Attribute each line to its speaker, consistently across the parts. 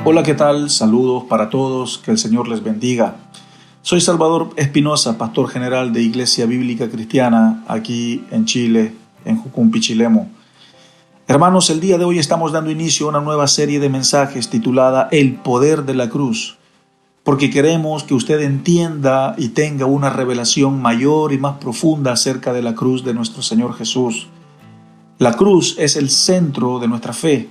Speaker 1: Hola, ¿qué tal? Saludos para todos, que el Señor les bendiga. Soy Salvador Espinosa, pastor general de Iglesia Bíblica Cristiana aquí en Chile, en Jucumpi, Chilemo. Hermanos, el día de hoy estamos dando inicio a una nueva serie de mensajes titulada El Poder de la Cruz, porque queremos que usted entienda y tenga una revelación mayor y más profunda acerca de la cruz de nuestro Señor Jesús. La cruz es el centro de nuestra fe.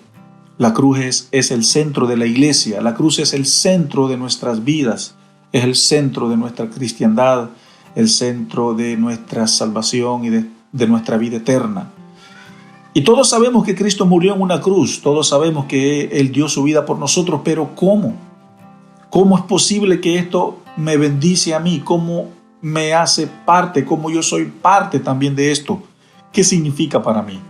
Speaker 1: La cruz es el centro de la iglesia. La cruz es el centro de nuestras vidas. Es el centro de nuestra cristiandad, el centro de nuestra salvación y de nuestra vida eterna. Y todos sabemos que Cristo murió en una cruz. Todos sabemos que Él dio su vida por nosotros. Pero ¿cómo? ¿Cómo es posible que esto me bendice a mí? ¿Cómo me hace parte? ¿Cómo yo soy parte también de esto? ¿Qué significa para mí?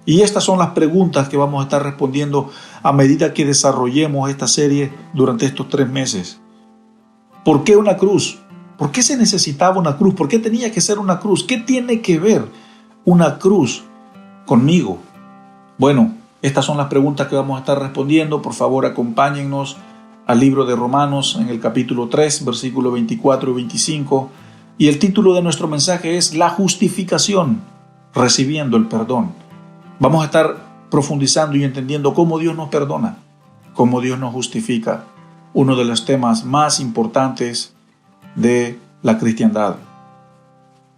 Speaker 1: Y estas son las preguntas que vamos a estar respondiendo a medida que desarrollemos esta serie durante estos 3 meses. ¿Por qué una cruz? ¿Por qué se necesitaba una cruz? ¿Por qué tenía que ser una cruz? ¿Qué tiene que ver una cruz conmigo? Bueno, estas son las preguntas que vamos a estar respondiendo. Por favor, acompáñennos al libro de Romanos en el capítulo 3, versículos 24 y 25. Y el título de nuestro mensaje es La justificación, recibiendo el perdón. Vamos a estar profundizando y entendiendo cómo Dios nos perdona, cómo Dios nos justifica, uno de los temas más importantes de la cristiandad.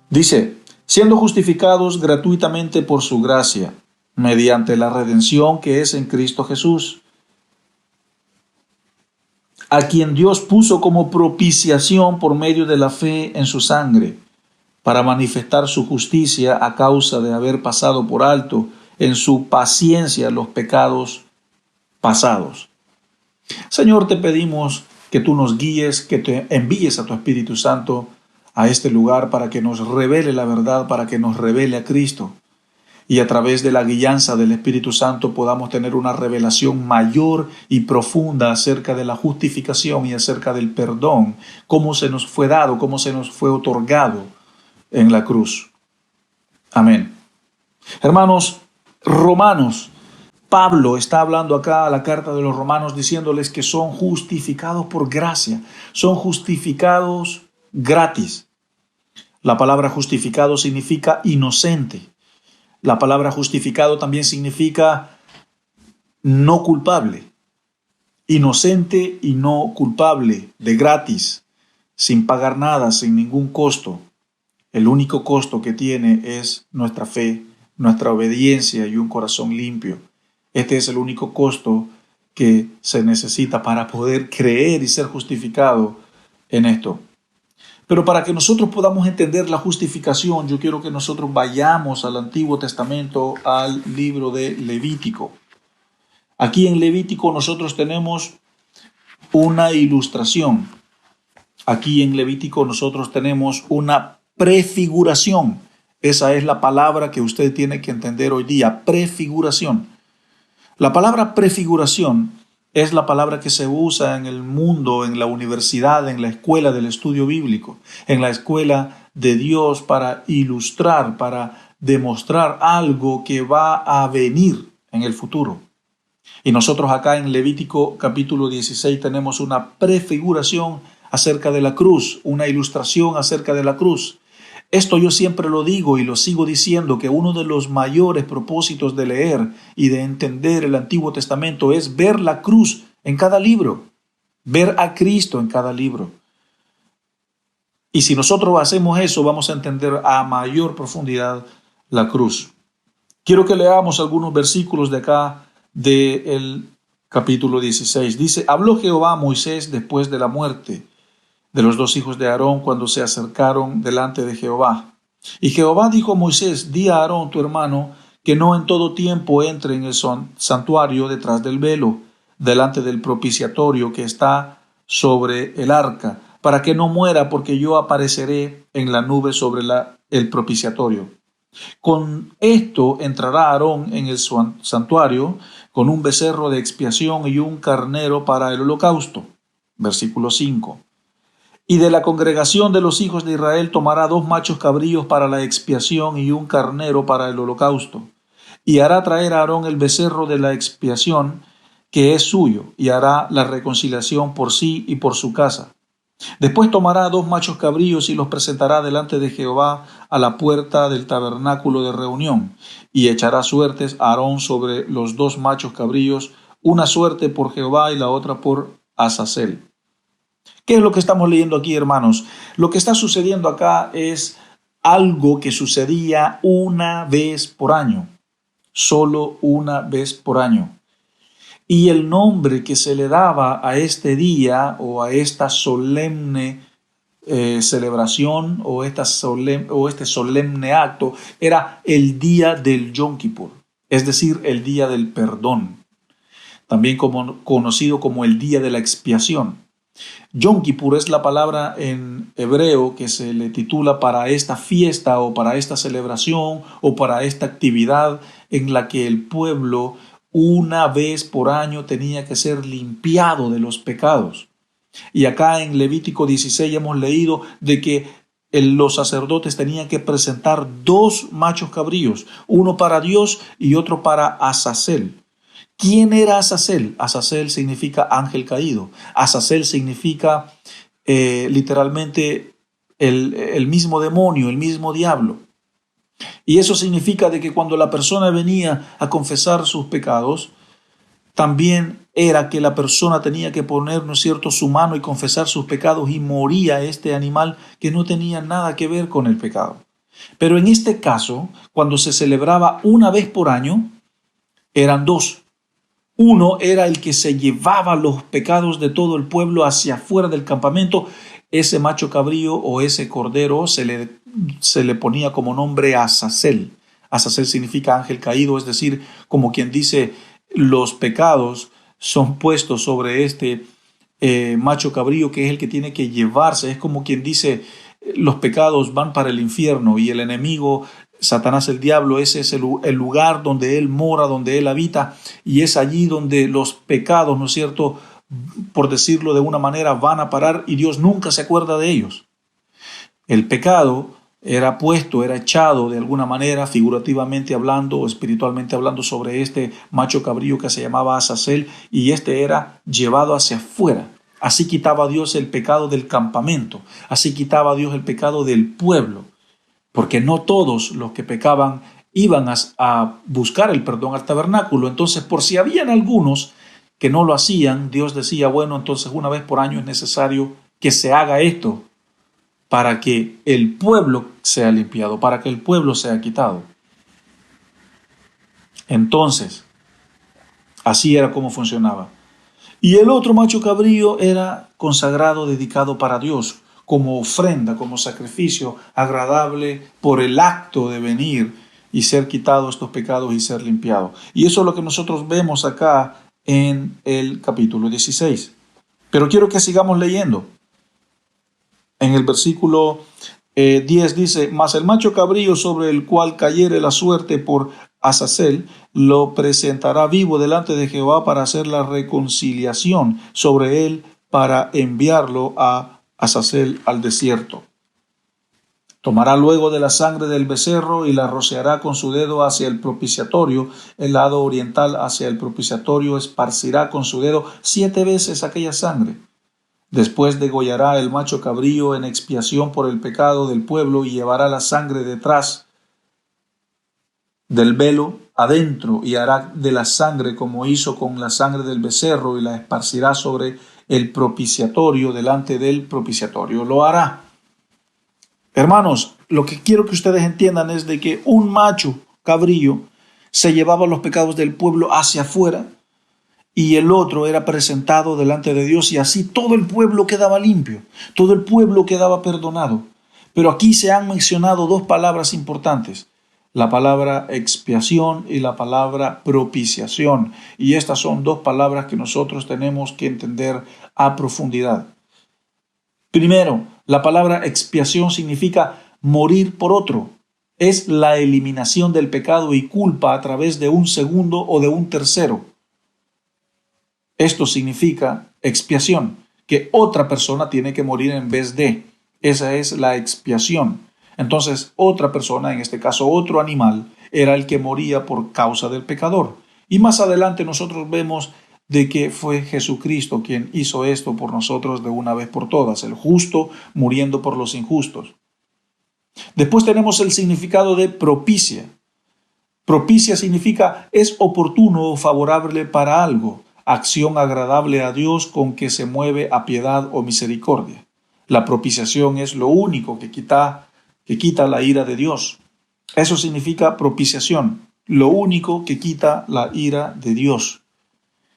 Speaker 1: Dice, siendo justificados gratuitamente por su gracia, mediante la redención que es en Cristo Jesús, a quien Dios puso como propiciación por medio de la fe en su sangre, para manifestar su justicia a causa de haber pasado por alto en su paciencia los pecados pasados. Señor, te pedimos que tú nos guíes, que te envíes a tu Espíritu Santo a este lugar para que nos revele la verdad, para que nos revele a Cristo. Y a través de la guianza del Espíritu Santo podamos tener una revelación mayor y profunda acerca de la justificación y acerca del perdón, cómo se nos fue dado, cómo se nos fue otorgado en la cruz. Amén. Hermanos, Romanos, Pablo está hablando acá a la carta de los romanos diciéndoles que son justificados por gracia, son justificados gratis. La palabra justificado significa inocente. La palabra justificado también significa no culpable. Inocente y no culpable, de gratis, sin pagar nada, sin ningún costo. El único costo que tiene es nuestra fe, nuestra obediencia y un corazón limpio. Este es el único costo que se necesita para poder creer y ser justificado en esto. Pero para que nosotros podamos entender la justificación, yo quiero que nosotros vayamos al Antiguo Testamento, al libro de Levítico. Aquí en Levítico nosotros tenemos una ilustración. Aquí en Levítico nosotros tenemos una prefiguración. Esa es la palabra que usted tiene que entender hoy día, prefiguración. La palabra prefiguración es la palabra que se usa en el mundo, en la universidad, en la escuela del estudio bíblico, en la escuela de Dios para ilustrar, para demostrar algo que va a venir en el futuro. Y nosotros acá en Levítico capítulo 16 tenemos una prefiguración acerca de la cruz, una ilustración acerca de la cruz. Esto yo siempre lo digo y lo sigo diciendo, que uno de los mayores propósitos de leer y de entender el Antiguo Testamento es ver la cruz en cada libro, ver a Cristo en cada libro. Y si nosotros hacemos eso, vamos a entender a mayor profundidad la cruz. Quiero que leamos algunos versículos de acá del capítulo 16. Dice, habló Jehová a Moisés después de la muerte de los 2 hijos de Aarón cuando se acercaron delante de Jehová. Y Jehová dijo a Moisés, di a Aarón tu hermano que no en todo tiempo entre en el santuario detrás del velo, delante del propiciatorio que está sobre el arca, para que no muera, porque yo apareceré en la nube sobre el propiciatorio. Con esto entrará Aarón en el santuario con un becerro de expiación y un carnero para el holocausto. Versículo 5. Y de la congregación de los hijos de Israel tomará 2 machos cabríos para la expiación y un carnero para el holocausto. Y hará traer a Aarón el becerro de la expiación que es suyo, y hará la reconciliación por sí y por su casa. Después tomará 2 machos cabríos y los presentará delante de Jehová a la puerta del tabernáculo de reunión, y echará suertes a Aarón sobre los 2 machos cabríos, una suerte por Jehová y la otra por Azazel. ¿Qué es lo que estamos leyendo aquí, hermanos? Lo que está sucediendo acá es algo que sucedía una vez por año, solo una vez por año. Y el nombre que se le daba a este día o a esta solemne celebración o este solemne acto era el día del Yom Kippur, es decir, el día del perdón, también conocido como el día de la expiación. Yom Kippur es la palabra en hebreo que se le titula para esta fiesta o para esta celebración o para esta actividad en la que el pueblo una vez por año tenía que ser limpiado de los pecados. Y acá en Levítico 16 hemos leído de que los sacerdotes tenían que presentar 2 machos cabríos, uno para Dios y otro para Azazel. ¿Quién era Azazel? Azazel significa ángel caído. Azazel significa literalmente el mismo demonio, el mismo diablo. Y eso significa de que cuando la persona venía a confesar sus pecados, también era que la persona tenía que poner, ¿no es cierto?, su mano y confesar sus pecados, y moría este animal que no tenía nada que ver con el pecado. Pero en este caso, cuando se celebraba una vez por año, eran 2. Uno era el que se llevaba los pecados de todo el pueblo hacia afuera del campamento. Ese macho cabrío o ese cordero se le ponía como nombre Azazel. Azazel significa ángel caído, es decir, como quien dice, los pecados son puestos sobre este macho cabrío, que es el que tiene que llevarse. Es como quien dice, los pecados van para el infierno y el enemigo, Satanás el diablo, ese es el lugar donde él mora, donde él habita, y es allí donde los pecados, ¿no es cierto?, por decirlo de una manera, van a parar y Dios nunca se acuerda de ellos. El pecado era puesto, era echado de alguna manera, figurativamente hablando o espiritualmente hablando, sobre este macho cabrío que se llamaba Azazel, y este era llevado hacia afuera. Así quitaba Dios el pecado del campamento, así quitaba Dios el pecado del pueblo, porque no todos los que pecaban iban a buscar el perdón al tabernáculo. Entonces, por si habían algunos que no lo hacían, Dios decía, bueno, entonces una vez por año es necesario que se haga esto para que el pueblo sea limpiado, para que el pueblo sea quitado. Entonces, así era como funcionaba. Y el otro macho cabrío era consagrado, dedicado para Dios, como ofrenda, como sacrificio agradable por el acto de venir y ser quitados estos pecados y ser limpiado. Y eso es lo que nosotros vemos acá en el capítulo 16. Pero quiero que sigamos leyendo. En el versículo 10 dice, mas el macho cabrío sobre el cual cayere la suerte por Azazel, lo presentará vivo delante de Jehová para hacer la reconciliación sobre él, para enviarlo a Azazel al desierto. Tomará luego de la sangre del becerro y la rociará con su dedo hacia el propiciatorio, el lado oriental hacia el propiciatorio, esparcirá con su dedo 7 veces aquella sangre. Después degollará el macho cabrío en expiación por el pecado del pueblo y llevará la sangre detrás del velo adentro, y hará de la sangre como hizo con la sangre del becerro y la esparcirá sobre el propiciatorio, delante del propiciatorio. Lo hará. Hermanos, lo que quiero que ustedes entiendan es de que un macho cabrío se llevaba los pecados del pueblo hacia afuera y el otro era presentado delante de Dios, y así todo el pueblo quedaba limpio, todo el pueblo quedaba perdonado. Pero aquí se han mencionado 2 palabras importantes, la palabra expiación y la palabra propiciación, y estas son 2 palabras que nosotros tenemos que entender a profundidad. Primero, la palabra expiación significa morir por otro. Es la eliminación del pecado y culpa a través de un segundo o de un tercero. Esto significa expiación, que otra persona tiene que morir en vez de. Esa es la expiación. Entonces, otra persona, en este caso otro animal, era el que moría por causa del pecador. Y más adelante nosotros vemos de que fue Jesucristo quien hizo esto por nosotros de una vez por todas, el justo muriendo por los injustos. Después tenemos el significado de propicia. Propicia significa es oportuno o favorable para algo, acción agradable a Dios con que se mueve a piedad o misericordia. La propiciación es lo único que quita la ira de Dios. Eso significa propiciación, lo único que quita la ira de Dios.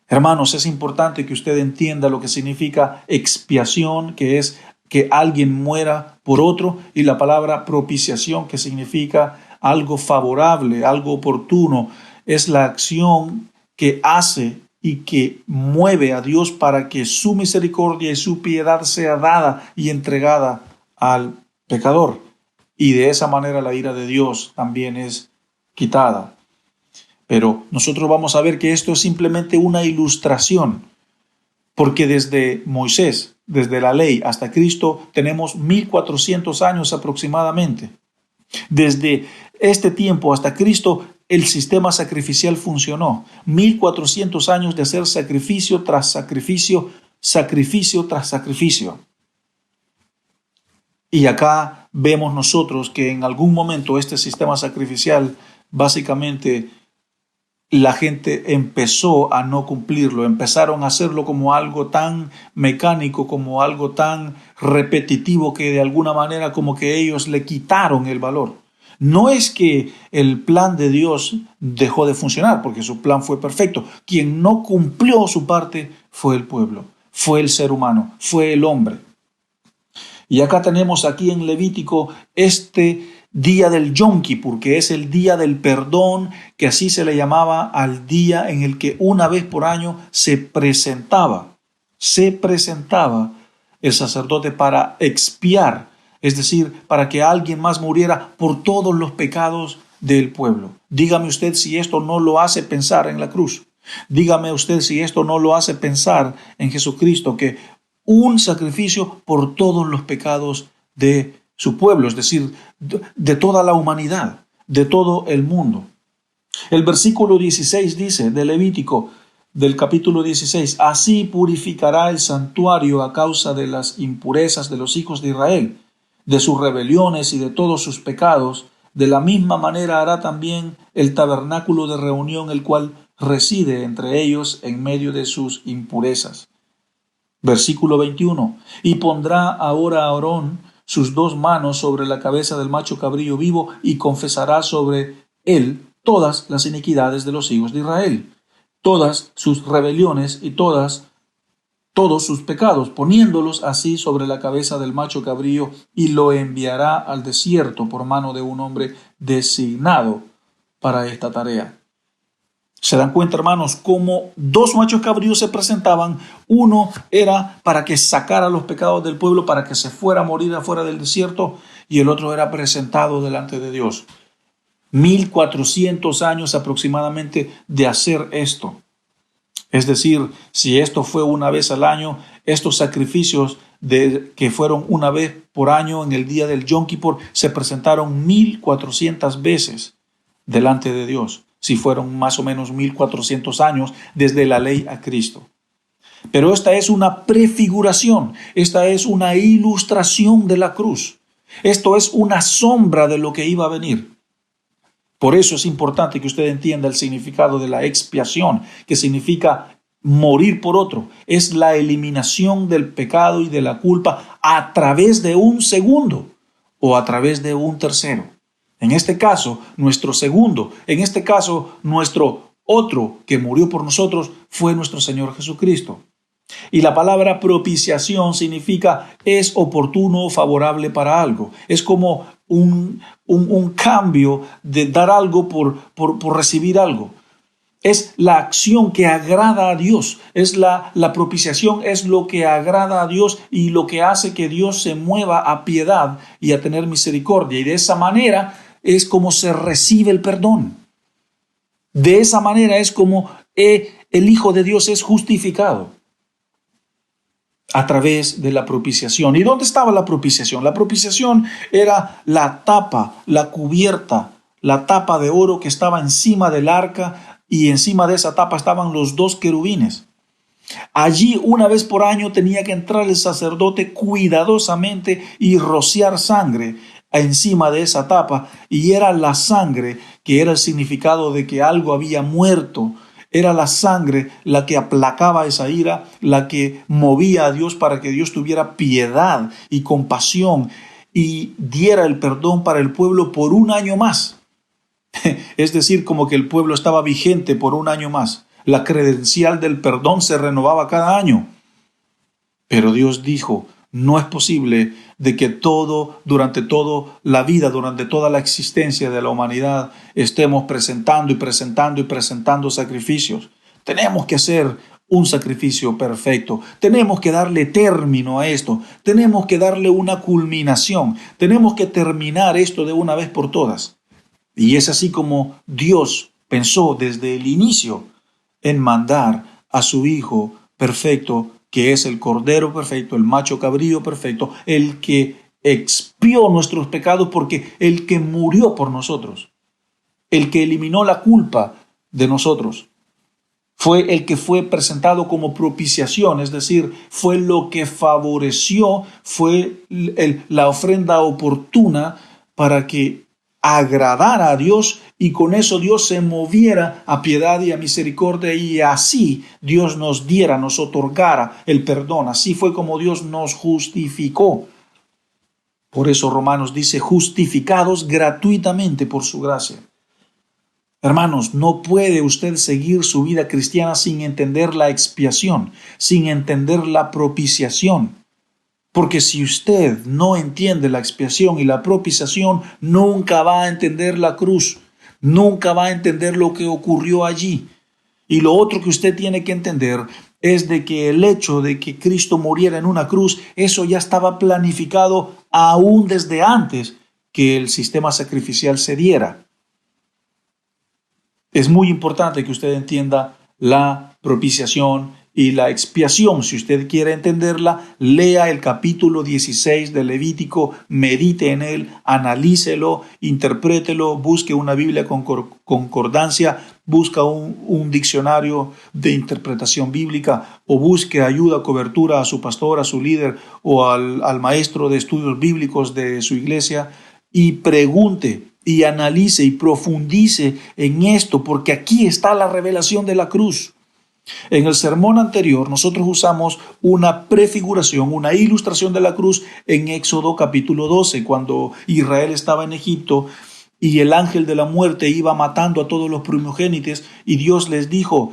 Speaker 1: Hermanos, es importante que usted entienda lo que significa expiación, que es que alguien muera por otro, y la palabra propiciación, que significa algo favorable, algo oportuno. Es la acción que hace y que mueve a Dios para que su misericordia y su piedad sea dada y entregada al pecador. Y de esa manera la ira de Dios también es quitada. Pero nosotros vamos a ver que esto es simplemente una ilustración, porque desde Moisés, desde la ley hasta Cristo, tenemos 1400 años aproximadamente. Desde este tiempo hasta Cristo, el sistema sacrificial funcionó. 1400 años de hacer sacrificio tras sacrificio, sacrificio tras sacrificio. Y acá vemos nosotros que en algún momento este sistema sacrificial, básicamente, la gente empezó a no cumplirlo, empezaron a hacerlo como algo tan mecánico, como algo tan repetitivo, que de alguna manera como que ellos le quitaron el valor. No es que el plan de Dios dejó de funcionar, porque su plan fue perfecto. Quien no cumplió su parte fue el pueblo, fue el ser humano, fue el hombre. Y acá tenemos aquí en Levítico este día del Yom Kippur, que es el día del perdón, que así se le llamaba al día en el que una vez por año se presentaba el sacerdote para expiar, es decir, para que alguien más muriera por todos los pecados del pueblo. Dígame usted si esto no lo hace pensar en la cruz. Dígame usted si esto no lo hace pensar en Jesucristo, que un sacrificio por todos los pecados de su pueblo, es decir, de toda la humanidad, de todo el mundo. El versículo 16 dice de Levítico, del capítulo 16, así purificará el santuario a causa de las impurezas de los hijos de Israel, de sus rebeliones y de todos sus pecados. De la misma manera hará también el tabernáculo de reunión, el cual reside entre ellos en medio de sus impurezas. Versículo 21, y pondrá ahora Aarón sus 2 manos sobre la cabeza del macho cabrío vivo y confesará sobre él todas las iniquidades de los hijos de Israel, todas sus rebeliones y todos sus pecados, poniéndolos así sobre la cabeza del macho cabrío, y lo enviará al desierto por mano de un hombre designado para esta tarea. ¿Se dan cuenta, hermanos, cómo 2 machos cabríos se presentaban? Uno era para que sacara los pecados del pueblo, para que se fuera a morir afuera del desierto, y el otro era presentado delante de Dios. 1400 años aproximadamente de hacer esto. Es decir, si esto fue una vez al año, estos sacrificios que fueron una vez por año en el día del Yom Kippur se presentaron 1400 veces delante de Dios. Si fueron más o menos 1400 años desde la ley a Cristo. Pero esta es una prefiguración, esta es una ilustración de la cruz. Esto es una sombra de lo que iba a venir. Por eso es importante que usted entienda el significado de la expiación, que significa morir por otro. Es la eliminación del pecado y de la culpa a través de un segundo o a través de un tercero. En este caso, nuestro segundo, en este caso, nuestro otro que murió por nosotros fue nuestro Señor Jesucristo. Y la palabra propiciación significa es oportuno o favorable para algo. Es como un cambio de dar algo por recibir algo. Es la acción que agrada a Dios. Es la propiciación es lo que agrada a Dios y lo que hace que Dios se mueva a piedad y a tener misericordia. Y de esa manera es como se recibe el perdón. De esa manera es como el Hijo de Dios es justificado a través de la propiciación. ¿Y dónde estaba la propiciación? La propiciación era la tapa, la cubierta, la tapa de oro que estaba encima del arca, y encima de esa tapa estaban los 2 querubines. Allí una vez por año tenía que entrar el sacerdote cuidadosamente y rociar sangre encima de esa tapa, y era la sangre que era el significado de que algo había muerto. Era la sangre la que aplacaba esa ira, la que movía a Dios para que Dios tuviera piedad y compasión y diera el perdón para el pueblo por un año más. Es decir, como que el pueblo estaba vigente por un año más. La credencial del perdón se renovaba cada año. Pero Dios dijo, no es posible de que durante toda la vida, durante toda la existencia de la humanidad, estemos presentando y presentando y presentando sacrificios. Tenemos que hacer un sacrificio perfecto. Tenemos que darle término a esto. Tenemos que darle una culminación. Tenemos que terminar esto de una vez por todas. Y es así como Dios pensó desde el inicio en mandar a su Hijo perfecto, que es el Cordero perfecto, el macho cabrío perfecto, el que expió nuestros pecados, porque el que murió por nosotros, el que eliminó la culpa de nosotros, fue el que fue presentado como propiciación, es decir, fue lo que favoreció, fue la ofrenda oportuna para que agradara a Dios y con eso Dios se moviera a piedad y a misericordia y así Dios nos diera, nos otorgara el perdón. Así fue como Dios nos justificó. Por eso Romanos dice, justificados gratuitamente por su gracia. Hermanos, no puede usted seguir su vida cristiana sin entender la expiación, sin entender la propiciación. Porque si usted no entiende la expiación y la propiciación, nunca va a entender la cruz, nunca va a entender lo que ocurrió allí. Y lo otro que usted tiene que entender es de que el hecho de que Cristo muriera en una cruz, eso ya estaba planificado aún desde antes que el sistema sacrificial se diera. Es muy importante que usted entienda la propiciación y la expiación. Si usted quiere entenderla, lea el capítulo 16 de Levítico, medite en él, analícelo, interprételo, busque una Biblia con concordancia, busca un diccionario de interpretación bíblica o busque ayuda, cobertura a su pastor, a su líder o al maestro de estudios bíblicos de su iglesia y pregunte y analice y profundice en esto, porque aquí está la revelación de la cruz. En el sermón anterior nosotros usamos una prefiguración, una ilustración de la cruz en Éxodo capítulo 12, cuando Israel estaba en Egipto y el ángel de la muerte iba matando a todos los primogénitos y Dios les dijo,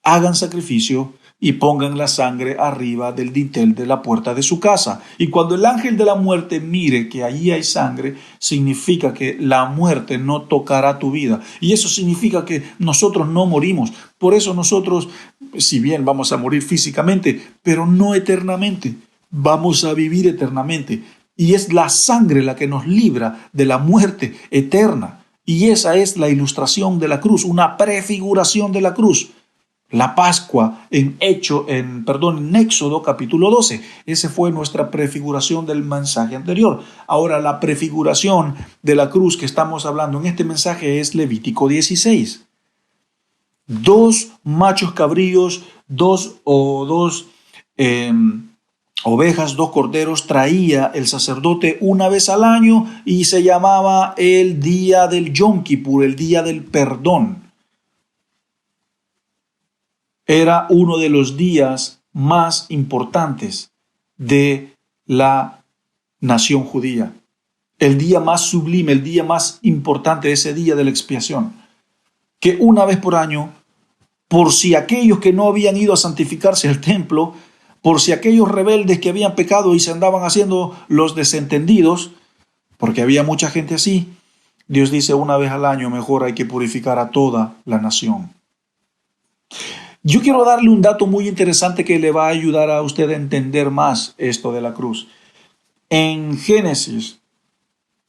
Speaker 1: hagan sacrificio y pongan la sangre arriba del dintel de la puerta de su casa. Y cuando el ángel de la muerte mire que allí hay sangre, significa que la muerte no tocará tu vida. Y eso significa que nosotros no morimos. Por eso nosotros, si bien vamos a morir físicamente, pero no eternamente, vamos a vivir eternamente. Y es la sangre la que nos libra de la muerte eterna. Y esa es la ilustración de la cruz, una prefiguración de la cruz. La Pascua en Éxodo capítulo 12. Esa fue nuestra prefiguración del mensaje anterior. Ahora la prefiguración de la cruz que estamos hablando en este mensaje es Levítico 16. Dos machos cabríos, dos ovejas, dos corderos traía el sacerdote una vez al año y se llamaba el día del Yom Kippur, el día del perdón. Era uno de los días más importantes de la nación judía. El día más sublime, el día más importante, ese día de la expiación. Que una vez por año, por si aquellos que no habían ido a santificarse al templo, por si aquellos rebeldes que habían pecado y se andaban haciendo los desentendidos, porque había mucha gente así, Dios dice una vez al año mejor hay que purificar a toda la nación. Yo quiero darle un dato muy interesante que le va a ayudar a usted a entender más esto de la cruz. En Génesis,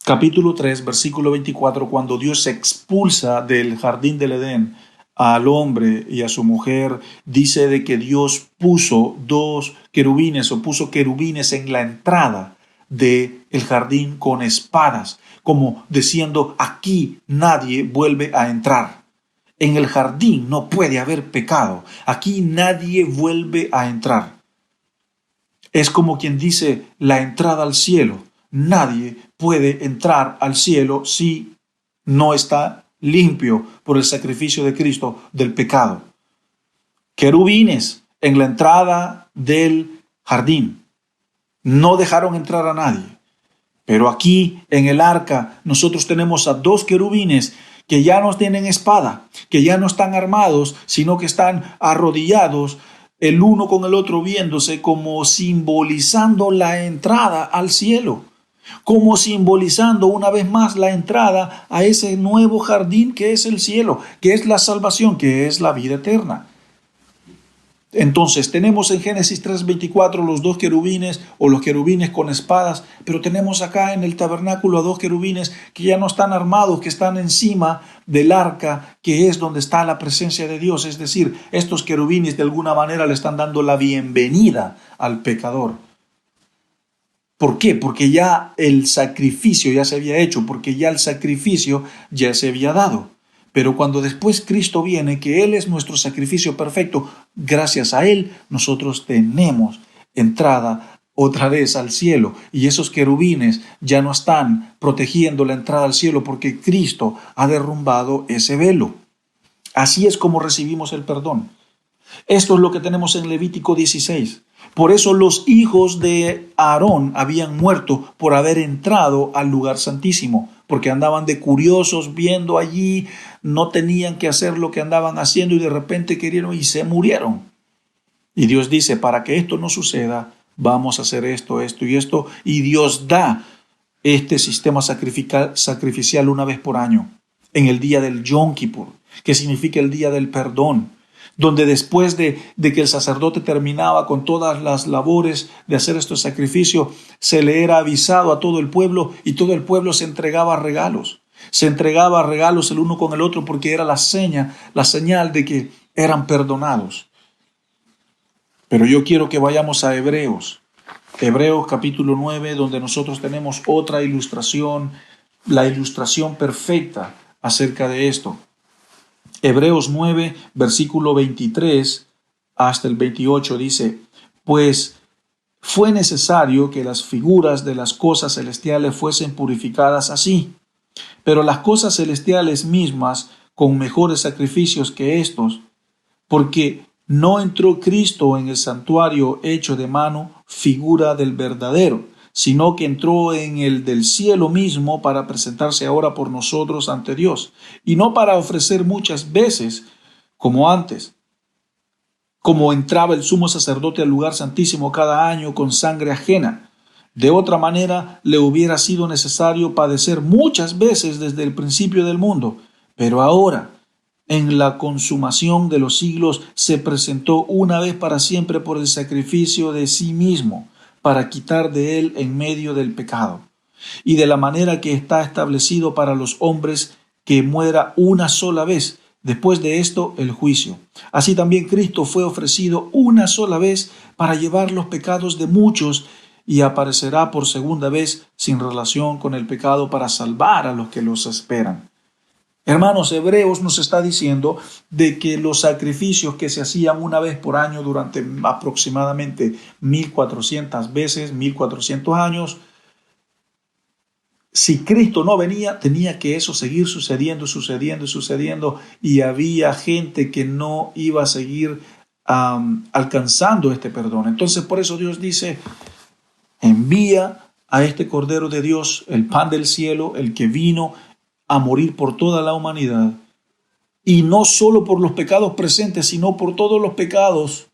Speaker 1: capítulo 3, versículo 24, cuando Dios expulsa del jardín del Edén al hombre y a su mujer, dice de que Dios puso dos querubines o puso querubines en la entrada del jardín con espadas, como diciendo, aquí nadie vuelve a entrar. En el jardín no puede haber pecado. Aquí nadie vuelve a entrar. Es como quien dice la entrada al cielo. Nadie puede entrar al cielo si no está limpio por el sacrificio de Cristo del pecado. Querubines en la entrada del jardín. No dejaron entrar a nadie. Pero aquí en el arca nosotros tenemos a 2 querubines que ya no tienen espada, que ya no están armados, sino que están arrodillados, el uno con el otro viéndose, como simbolizando la entrada al cielo, como simbolizando una vez más la entrada a ese nuevo jardín que es el cielo, que es la salvación, que es la vida eterna. Entonces tenemos en Génesis 3:24 los 2 querubines o los querubines con espadas, pero tenemos acá en el tabernáculo a 2 querubines que ya no están armados, que están encima del arca, que es donde está la presencia de Dios. Es decir, estos querubines de alguna manera le están dando la bienvenida al pecador. ¿Por qué? Porque ya el sacrificio ya se había hecho, porque ya el sacrificio ya se había dado. Pero cuando después Cristo viene, que Él es nuestro sacrificio perfecto, gracias a Él nosotros tenemos entrada otra vez al cielo. Y esos querubines ya no están protegiendo la entrada al cielo porque Cristo ha derrumbado ese velo. Así es como recibimos el perdón. Esto es lo que tenemos en Levítico 16. Por eso los hijos de Aarón habían muerto por haber entrado al lugar santísimo, porque andaban de curiosos viendo allí, no tenían que hacer lo que andaban haciendo y de repente querían y se murieron. Y Dios dice, para que esto no suceda, vamos a hacer esto, esto y esto. Y Dios da este sistema sacrificial una vez por año, en el día del Yom Kippur, que significa el día del perdón, donde después de que el sacerdote terminaba con todas las labores de hacer este sacrificio, se le era avisado a todo el pueblo y todo el pueblo se entregaba regalos. Se entregaba regalos el uno con el otro porque era la señal de que eran perdonados. Pero yo quiero que vayamos a Hebreos capítulo 9, donde nosotros tenemos otra ilustración, la ilustración perfecta acerca de esto. Hebreos 9, versículo 23 hasta el 28 dice, pues fue necesario que las figuras de las cosas celestiales fuesen purificadas así, pero las cosas celestiales mismas con mejores sacrificios que estos, porque no entró Cristo en el santuario hecho de mano, figura del verdadero, sino que entró en el del cielo mismo para presentarse ahora por nosotros ante Dios, y no para ofrecer muchas veces como antes, como entraba el sumo sacerdote al lugar santísimo cada año con sangre ajena. De otra manera le hubiera sido necesario padecer muchas veces desde el principio del mundo, pero ahora, en la consumación de los siglos, se presentó una vez para siempre por el sacrificio de sí mismo, para quitar de él en medio del pecado, y de la manera que está establecido para los hombres que muera una sola vez, después de esto el juicio. Así también Cristo fue ofrecido una sola vez para llevar los pecados de muchos y aparecerá por segunda vez sin relación con el pecado para salvar a los que los esperan. Hermanos, Hebreos nos está diciendo de que los sacrificios que se hacían una vez por año durante aproximadamente 1400 veces, 1400 años, si Cristo no venía, tenía que eso seguir sucediendo y había gente que no iba a seguir alcanzando este perdón. Entonces, por eso Dios dice, envía a este Cordero de Dios, el pan del cielo, el que vino a morir por toda la humanidad, y no solo por los pecados presentes, sino por todos los pecados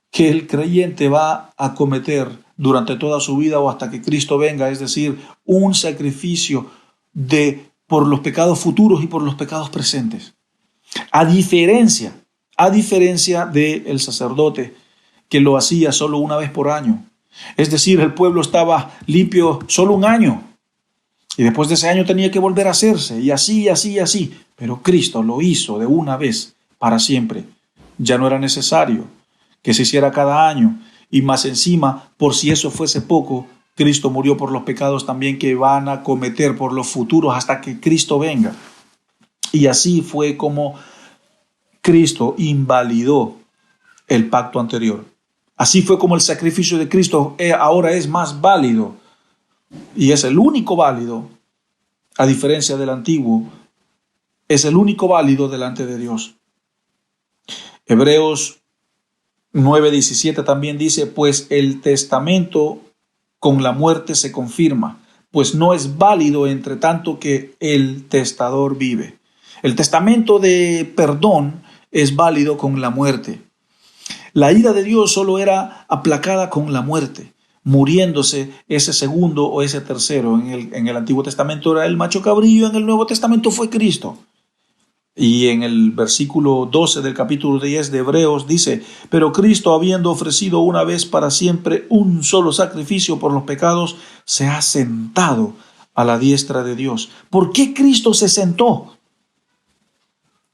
Speaker 1: que el creyente va a cometer durante toda su vida o hasta que Cristo venga, es decir, un sacrificio por los pecados futuros y por los pecados presentes. A diferencia del sacerdote que lo hacía solo una vez por año. Es decir, el pueblo estaba limpio solo un año. Y después de ese año tenía que volver a hacerse, y así. Pero Cristo lo hizo de una vez para siempre. Ya no era necesario que se hiciera cada año. Y más encima, por si eso fuese poco, Cristo murió por los pecados también que van a cometer por los futuros hasta que Cristo venga. Y así fue como Cristo invalidó el pacto anterior. Así fue como el sacrificio de Cristo ahora es más válido y es el único válido, a diferencia del antiguo, es el único válido delante de Dios. Hebreos 9:17 también dice, pues el testamento con la muerte se confirma, pues no es válido entre tanto que el testador vive. El testamento de perdón es válido con la muerte. La ira de Dios solo era aplacada con la muerte, muriéndose ese segundo o ese tercero. En el Antiguo Testamento era el macho cabrillo, en el Nuevo Testamento fue Cristo. Y en el versículo 12 del capítulo 10 de Hebreos dice, pero Cristo, habiendo ofrecido una vez para siempre un solo sacrificio por los pecados, se ha sentado a la diestra de Dios. ¿Por qué Cristo se sentó?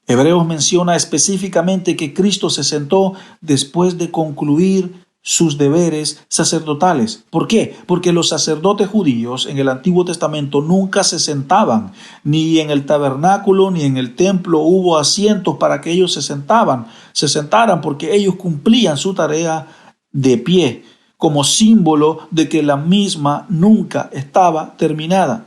Speaker 1: Hebreos menciona específicamente que Cristo se sentó después de concluir sus deberes sacerdotales. ¿Por qué? Porque los sacerdotes judíos en el Antiguo Testamento nunca se sentaban, ni en el tabernáculo ni en el templo hubo asientos para que ellos se sentaran, porque ellos cumplían su tarea de pie, como símbolo de que la misma nunca estaba terminada.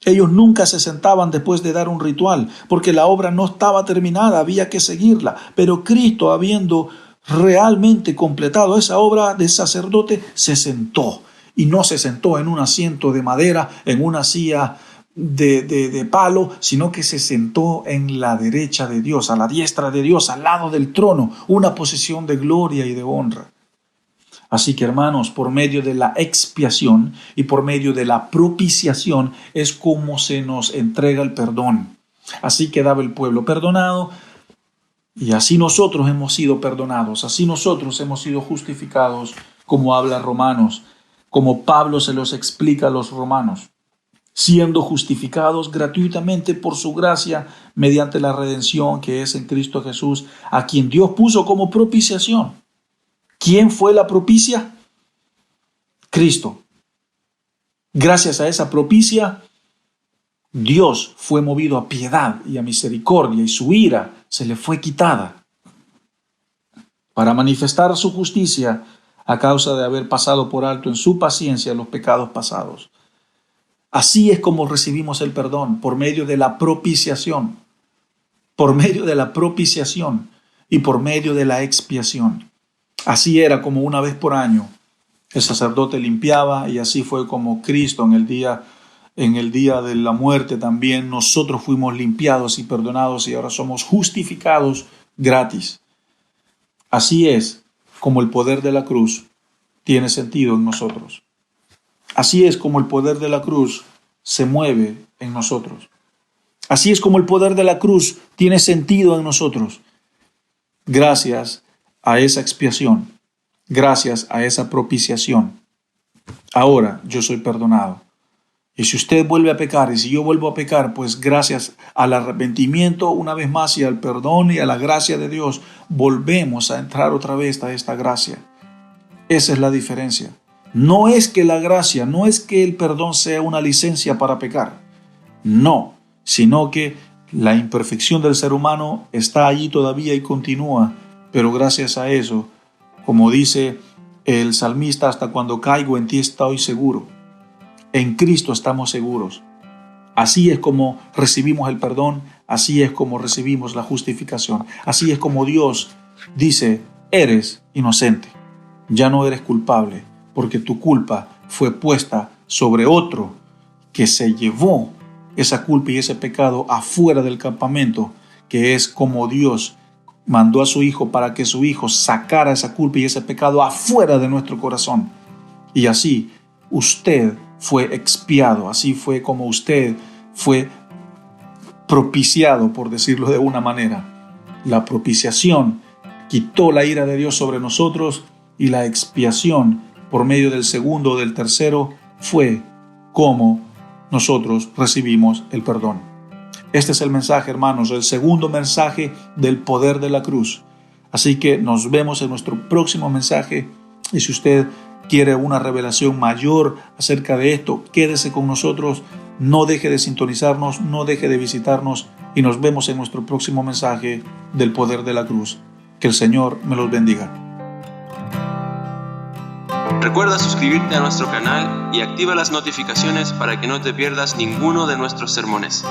Speaker 1: Ellos nunca se sentaban después de dar un ritual, porque la obra no estaba terminada, había que seguirla. Pero Cristo, habiendo realmente completado esa obra de sacerdote, se sentó. Y no se sentó en un asiento de madera, en una silla de palo, sino que se sentó en la derecha de Dios, a la diestra de Dios, al lado del trono, una posición de gloria y de honra. Así que, hermanos, por medio de la expiación y por medio de la propiciación es como se nos entrega el perdón. Así quedaba el pueblo perdonado y así nosotros hemos sido perdonados, así nosotros hemos sido justificados, como habla Romanos, como Pablo se los explica a los romanos, siendo justificados gratuitamente por su gracia mediante la redención que es en Cristo Jesús, a quien Dios puso como propiciación. ¿Quién fue la propicia? Cristo. Gracias a esa propicia, Dios fue movido a piedad y a misericordia y su ira se le fue quitada para manifestar su justicia a causa de haber pasado por alto en su paciencia los pecados pasados. Así es como recibimos el perdón, por medio de la propiciación, por medio de la propiciación y por medio de la expiación. Así era como una vez por año el sacerdote limpiaba, y así fue como Cristo en el día de la muerte también nosotros fuimos limpiados y perdonados y ahora somos justificados gratis. Así es como el poder de la cruz tiene sentido en nosotros. Así es como el poder de la cruz se mueve en nosotros. Así es como el poder de la cruz tiene sentido en nosotros. Gracias a esa expiación, gracias a esa propiciación, ahora yo soy perdonado. Y si usted vuelve a pecar, y si yo vuelvo a pecar, pues gracias al arrepentimiento una vez más y al perdón y a la gracia de Dios, volvemos a entrar otra vez a esta gracia. Esa es la diferencia. No es que la gracia, no es que el perdón sea una licencia para pecar. No, sino que la imperfección del ser humano está allí todavía y continúa. Pero gracias a eso, como dice el salmista, hasta cuando caigo en ti estoy seguro. En Cristo estamos seguros. Así es como recibimos el perdón, así es como recibimos la justificación. Así es como Dios dice, eres inocente, ya no eres culpable, porque tu culpa fue puesta sobre otro que se llevó esa culpa y ese pecado afuera del campamento, que es como Dios mandó a su Hijo para que su Hijo sacara esa culpa y ese pecado afuera de nuestro corazón. Y así usted fue expiado, así fue como usted fue propiciado, por decirlo de una manera. La propiciación quitó la ira de Dios sobre nosotros y la expiación por medio del segundo o del tercero fue como nosotros recibimos el perdón. Este es el mensaje, hermanos, el segundo mensaje del poder de la cruz. Así que nos vemos en nuestro próximo mensaje. Y si usted quiere una revelación mayor acerca de esto, quédese con nosotros. No deje de sintonizarnos, no deje de visitarnos y nos vemos en nuestro próximo mensaje del poder de la cruz. Que el Señor me los bendiga.
Speaker 2: Recuerda suscribirte a nuestro canal y activa las notificaciones para que no te pierdas ninguno de nuestros sermones.